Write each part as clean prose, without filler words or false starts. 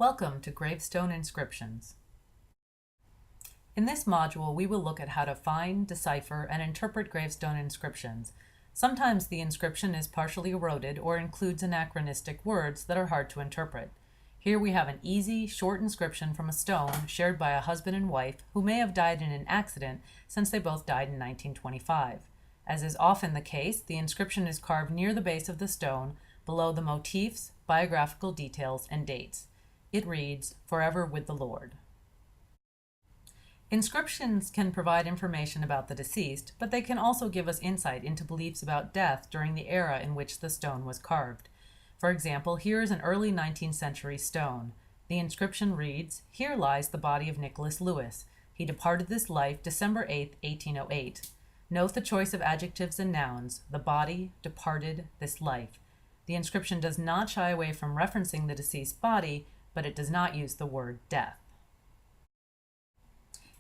Welcome to Gravestone Inscriptions. In this module, we will look at how to find, decipher, and interpret gravestone inscriptions. Sometimes the inscription is partially eroded or includes anachronistic words that are hard to interpret. Here we have an easy, short inscription from a stone shared by a husband and wife who may have died in an accident since they both died in 1925. As is often the case, the inscription is carved near the base of the stone, below the motifs, biographical details, and dates. It reads, "Forever with the Lord." Inscriptions can provide information about the deceased, but they can also give us insight into beliefs about death during the era in which the stone was carved. For example, here is an early 19th century stone. The inscription reads, "Here lies the body of Nicholas Lewis. He departed this life December 8, 1808. Note the choice of adjectives and nouns, the body, departed, this life." The inscription does not shy away from referencing the deceased body, but it does not use the word death.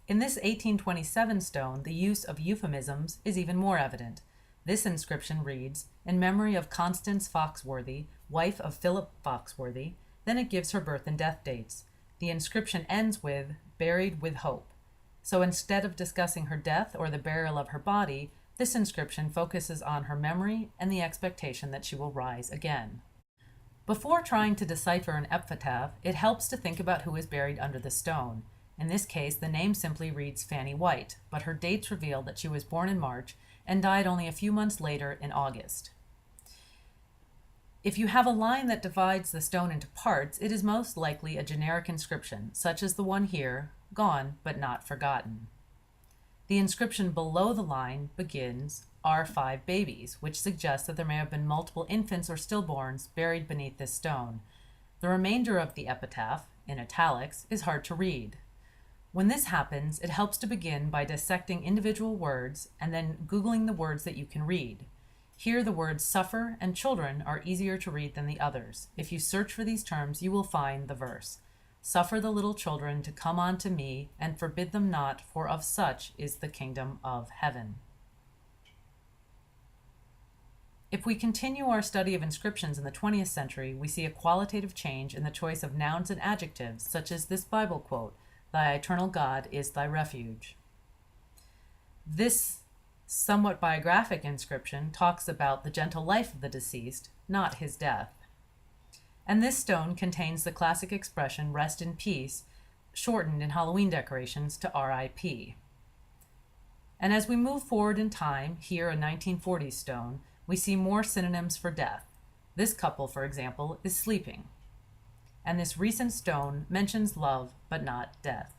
In this 1827 stone, the use of euphemisms is even more evident. This inscription reads, "In memory of Constance Foxworthy, wife of Philip Foxworthy." Then it gives her birth and death dates. The inscription ends with, "Buried with hope." So instead of discussing her death or the burial of her body, this inscription focuses on her memory and the expectation that she will rise again. Before trying to decipher an epitaph, it helps to think about who is buried under the stone. In this case, the name simply reads Fanny White, but her dates reveal that she was born in March and died only a few months later in August. If you have a line that divides the stone into parts, it is most likely a generic inscription, such as the one here, "Gone but not forgotten." The inscription below the line begins, "Are 5 babies," which suggests that there may have been multiple infants or stillborns buried beneath this stone. The remainder of the epitaph, in italics, is hard to read. When this happens, it helps to begin by dissecting individual words and then Googling the words that you can read. Here the words suffer and children are easier to read than the others. If you search for these terms, you will find the verse, "Suffer the little children to come unto me, and forbid them not, for of such is the kingdom of heaven." If we continue our study of inscriptions in the 20th century, we see a qualitative change in the choice of nouns and adjectives, such as this Bible quote, "Thy eternal God is thy refuge." This somewhat biographic inscription talks about the gentle life of the deceased, not his death. And this stone contains the classic expression, "Rest in peace," shortened in Halloween decorations to RIP. And as we move forward in time, here a 1940s stone, we see more synonyms for death. This couple, for example, is sleeping. And this recent stone mentions love but not death.